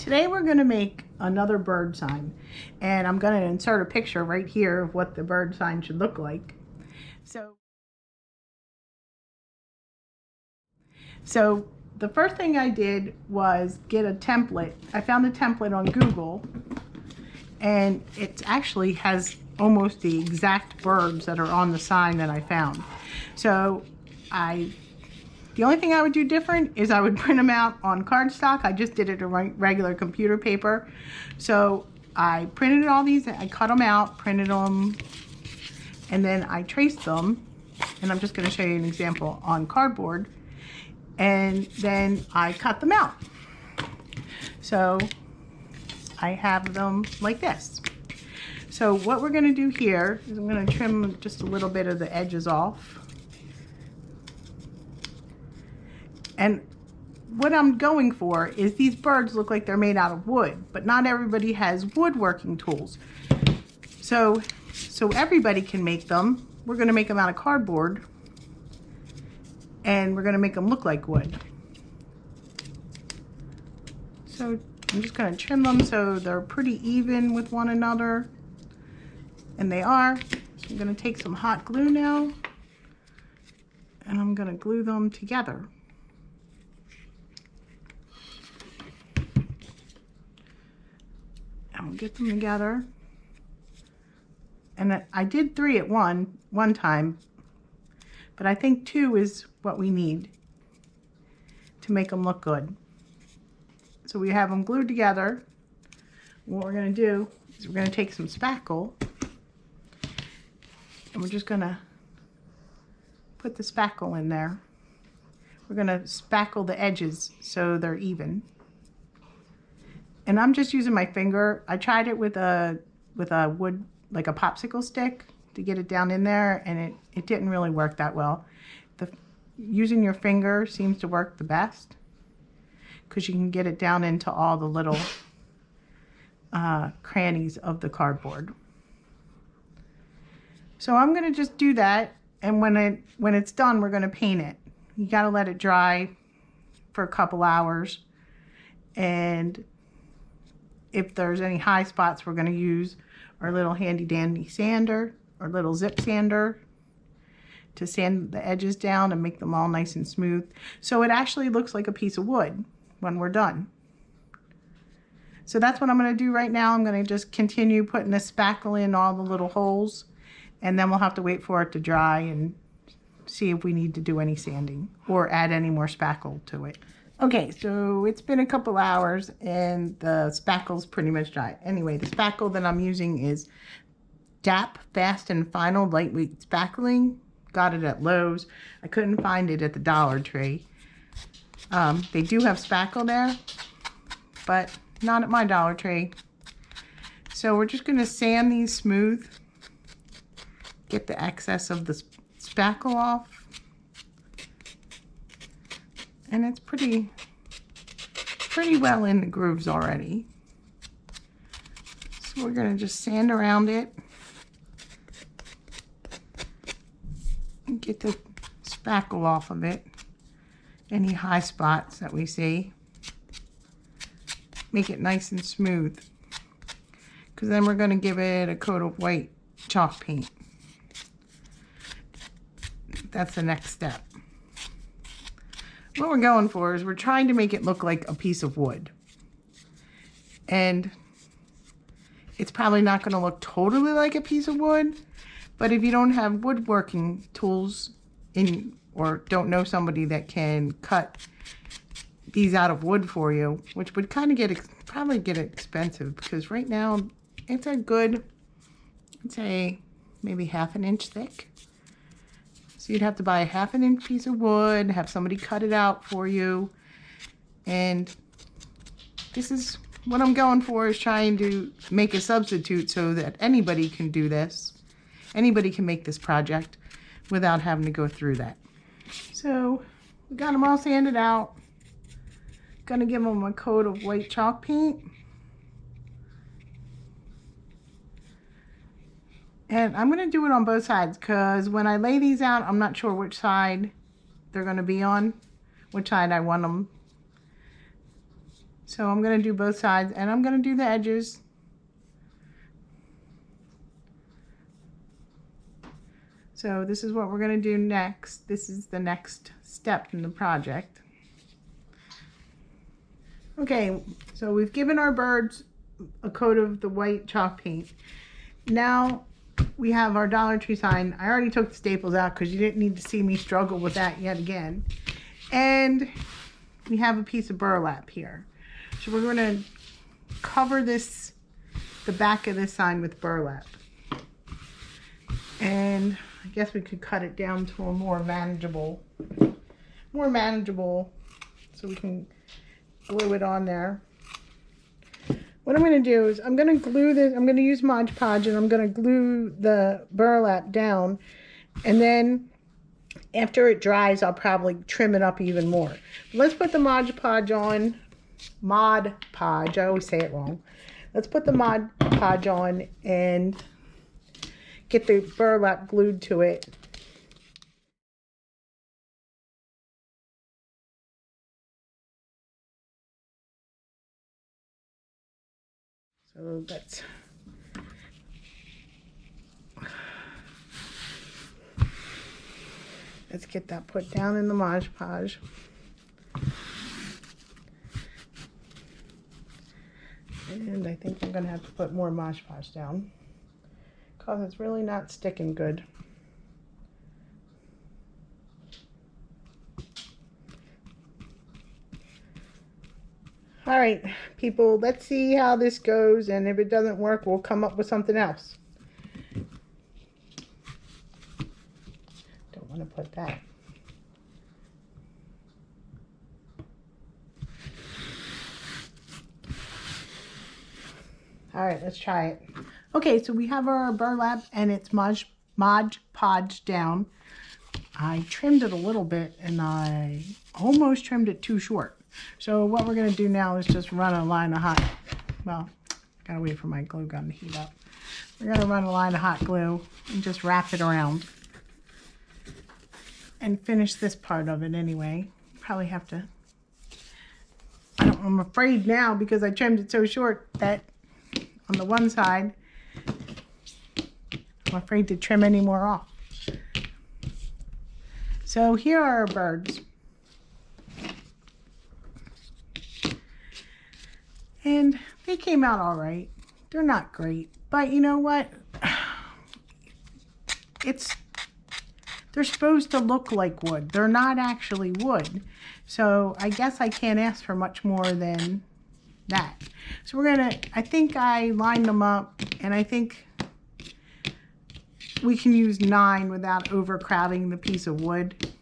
Today we're going to make another bird sign, and I'm going to insert a picture right here of what the bird sign should look like. So the first thing I did was get a template. I found the template on Google, and it actually has almost the exact birds that are on the sign that I found. So the only thing I would do different is I would print them out on cardstock. I just did it on regular computer paper. So I printed all these, I cut them out, printed them, and then I traced them. And I'm just going to show you an example on cardboard. And then I cut them out. So I have them like this. So what we're going to do here is I'm going to trim just a little bit of the edges off. And what I'm going for is these birds look like they're made out of wood, but not everybody has woodworking tools. So everybody can make them. We're going to make them out of cardboard, and we're going to make them look like wood. So I'm just going to trim them so they're pretty even with one another, and they are. So I'm going to take some hot glue now, and I'm going to glue them together. I'll get them together. And I did 3 at one time, but I think 2 is what we need to make them look good. So we have them glued together. What we're going to do is we're going to take some spackle, and we're just going to put the spackle in there. We're going to spackle the edges so they're even. And I'm just using my finger. I tried it with a wood, like a popsicle stick, to get it down in there, and it didn't really work that well. Using your finger seems to work the best, because you can get it down into all the little crannies of the cardboard. So I'm going to just do that, and when it's done, we're going to paint it. You got to let it dry for a couple hours, and if there's any high spots, we're going to use our little handy dandy sander or little zip sander to sand the edges down and make them all nice and smooth. So it actually looks like a piece of wood when we're done. So that's what I'm going to do right now. I'm going to just continue putting the spackle in all the little holes, and then we'll have to wait for it to dry and see if we need to do any sanding or add any more spackle to it. Okay, so it's been a couple hours and the spackle's pretty much dry. Anyway, the spackle that I'm using is DAP Fast and Final Lightweight Spackling. Got it at Lowe's. I couldn't find it at the Dollar Tree. They do have spackle there, but not at my Dollar Tree. So we're just going to sand these smooth, get the excess of the spackle off. And it's pretty well in the grooves already. So we're going to just sand around it and get the spackle off of it. Any high spots that we see. Make it nice and smooth. Because then we're going to give it a coat of white chalk paint. That's the next step. What we're going for is we're trying to make it look like a piece of wood. And it's probably not going to look totally like a piece of wood, but if you don't have woodworking tools or don't know somebody that can cut these out of wood for you, which would kind of probably get expensive, because right now it's a good, I'd say maybe 1/2 inch thick. So you'd have to buy a 1/2 inch piece of wood, have somebody cut it out for you. And this is what I'm going for, is trying to make a substitute so that anybody can do this. Anybody can make this project without having to go through that. So we got them all sanded out. Gonna give them a coat of white chalk paint. And I'm going to do it on both sides, because when I lay these out, I'm not sure which side they're going to be on, which side I want them. So I'm going to do both sides, and I'm going to do the edges. So this is what we're going to do next. This is the next step in the project. Okay, so we've given our birds a coat of the white chalk paint. Now we have our Dollar Tree sign. I already took the staples out because you didn't need to see me struggle with that yet again. And we have a piece of burlap here. So we're going to cover this, the back of this sign with burlap. And I guess we could cut it down to a more manageable so we can glue it on there. What I'm going to do is I'm going to glue this, I'm going to use Mod Podge, and I'm going to glue the burlap down, and then after it dries I'll probably trim it up even more. Let's put the Mod Podge on. Mod Podge, I always say it wrong. Let's put the Mod Podge on and get the burlap glued to it. So let's get that put down in the Mod Podge. And I think I'm going to have to put more Mod Podge down because it's really not sticking good. All right, people, let's see how this goes, and if it doesn't work, we'll come up with something else. Don't want to put that. All right, let's try it. Okay, so we have our burlap, and it's Mod Podge down. I trimmed it a little bit, and I almost trimmed it too short. So what we're going to do now is just run a line of hot, well, I gotta wait for my glue gun to heat up. We're going to run a line of hot glue and just wrap it around and finish this part of it anyway. Probably have to, I'm afraid now because I trimmed it so short that on the one side, I'm afraid to trim any more off. So here are our birds. And they came out all right. They're not great, but you know what? They're supposed to look like wood. They're not actually wood. So I guess I can't ask for much more than that. So we're gonna, I think I lined them up, and I think we can use 9 without overcrowding the piece of wood.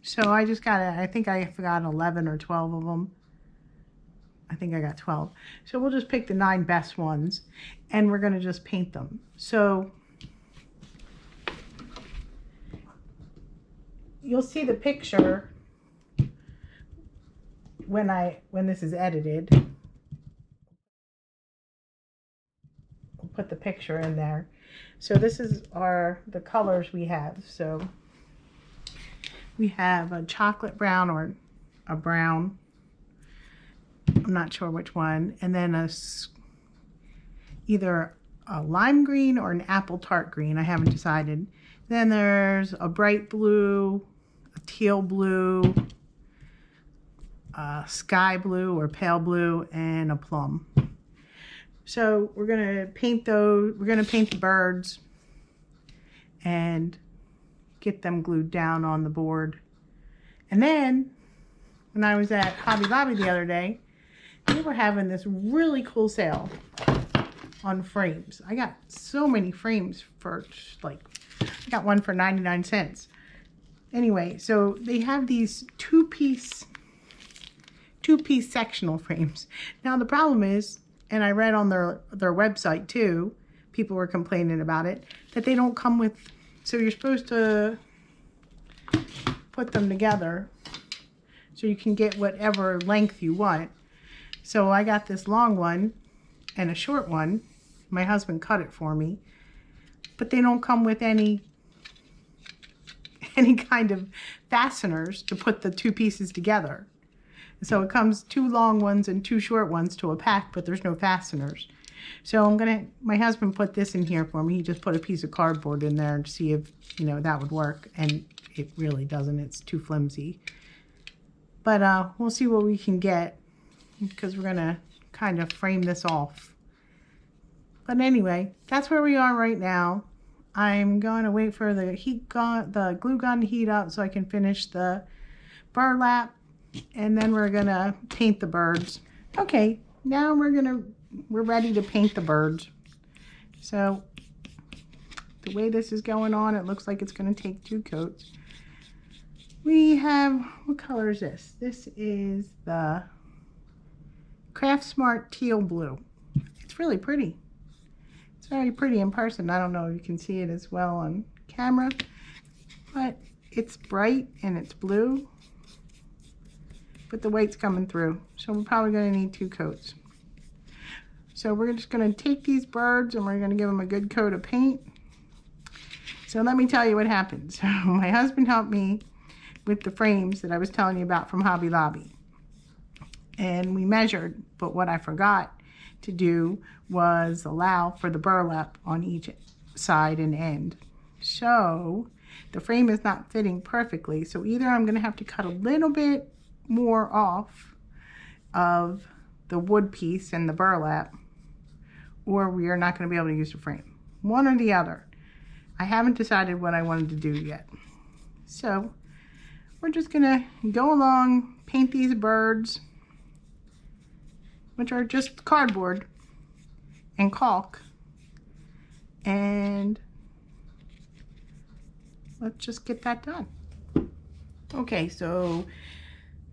So I just got, I think I forgot 11 or 12 of them. I think I got 12. So we'll just pick the 9 best ones, and we're going to just paint them. So you'll see the picture when this is edited. We'll put the picture in there. So this is the colors we have. So we have a chocolate brown or a brown. I'm not sure which one, and then either a lime green or an apple tart green. I haven't decided. Then there's a bright blue, a teal blue, a sky blue or pale blue, and a plum. So we're gonna paint those. We're gonna paint the birds and get them glued down on the board. And then when I was at Hobby Lobby the other day, they were having this really cool sale on frames. I got so many frames for I got one for 99 cents. Anyway, so they have these two-piece sectional frames. Now the problem is, and I read on their website too, people were complaining about it, that they don't come with, so you're supposed to put them together so you can get whatever length you want. So I got this long one and a short one. My husband cut it for me, but they don't come with any kind of fasteners to put the two pieces together. So it comes 2 long ones and 2 short ones to a pack, but there's no fasteners. So my husband put this in here for me. He just put a piece of cardboard in there to see if, that would work. And it really doesn't. It's too flimsy. But we'll see what we can get because we're going to kind of frame this off. But anyway, that's where we are right now. I'm going to wait for the glue gun to heat up so I can finish the burlap. And then we're going to paint the birds. Okay, now we're ready to paint the birds. So the way this is going on, it looks like it's going to take 2 coats. We have, what color is this? This is the Craft Smart Teal Blue. It's really pretty. It's very pretty in person. I don't know if you can see it as well on camera, but it's bright and it's blue, but the white's coming through. So we're probably going to need 2 coats. So we're just going to take these birds and we're going to give them a good coat of paint. So let me tell you what happened. So my husband helped me with the frames that I was telling you about from Hobby Lobby. And we measured, but what I forgot to do was allow for the burlap on each side and end. So the frame is not fitting perfectly. So either I'm going to have to cut a little bit more off of the wood piece and the burlap, or we are not going to be able to use the frame. One or the other. I haven't decided what I wanted to do yet. So we're just going to go along, paint these birds, which are just cardboard and caulk, and let's just get that done. Okay, so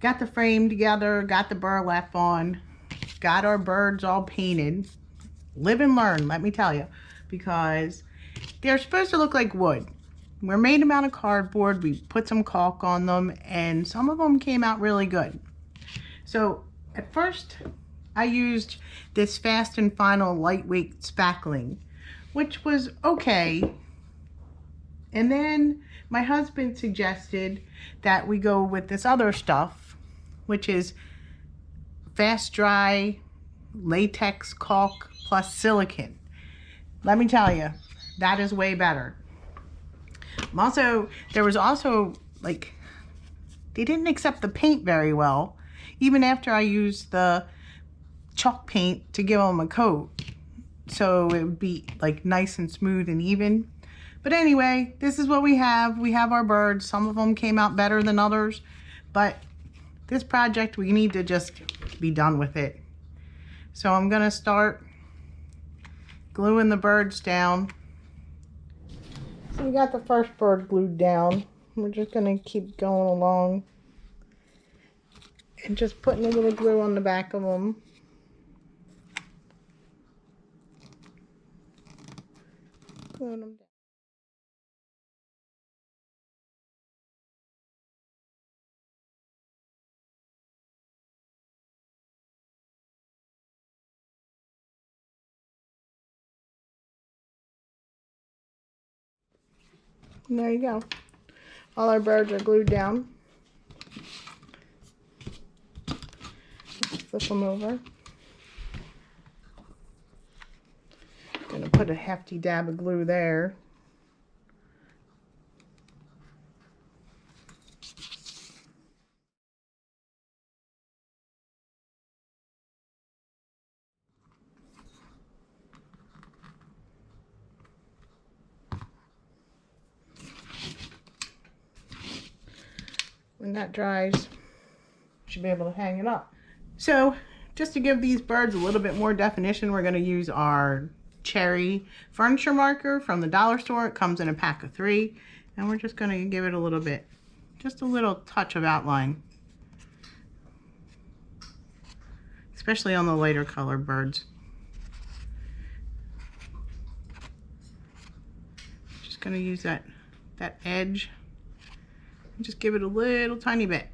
got the frame together, got the burlap on, got our birds all painted. Live and learn, let me tell you, because they're supposed to look like wood. We're made them out of cardboard. We put some caulk on them, and some of them came out really good. So at first I used this Fast and Final lightweight spackling, which was okay. And then my husband suggested that we go with this other stuff, which is fast dry latex caulk plus silicone. Let me tell you, that is way better. There was also, like, they didn't accept the paint very well, even after I used the chalk paint to give them a coat. So it would be like nice and smooth and even. But anyway, this is what we have. We have our birds. Some of them came out better than others, but this project, we need to just be done with it. So I'm gonna start gluing the birds down. So we got the first bird glued down. We're just gonna keep going along and just putting a little glue on the back of them. Gluing them down. And there you go. All our birds are glued down. Flip them over. Gonna put a hefty dab of glue there. When that dries, you should be able to hang it up. So just to give these birds a little bit more definition, we're going to use our cherry furniture marker from the dollar store. It comes in a pack of 3, and we're just going to give it a little bit, just a little touch of outline, especially on the lighter color birds. Just going to use that edge. Just give it a little tiny bit.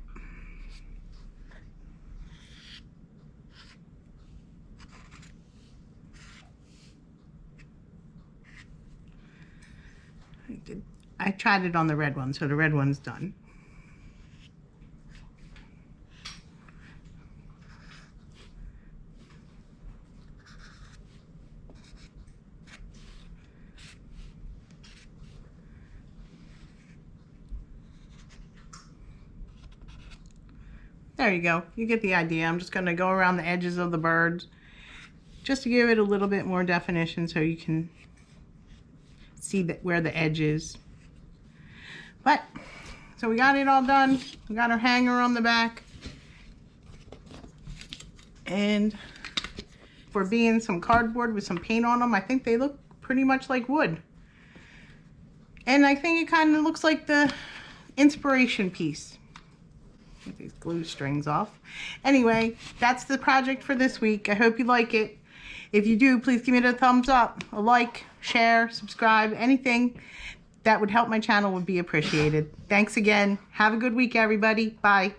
I tried it on the red one, so the red one's done. There you go. You get the idea. I'm just going to go around the edges of the birds just to give it a little bit more definition so you can see that where the edge is. But, so we got it all done. We got our hanger on the back. And for being some cardboard with some paint on them, I think they look pretty much like wood. And I think it kind of looks like the inspiration piece. Get these glue strings off. Anyway, that's the project for this week. I hope you like it. If you do, please give me a thumbs up, a like, share, subscribe, anything that would help my channel would be appreciated. Thanks again. Have a good week, everybody. Bye.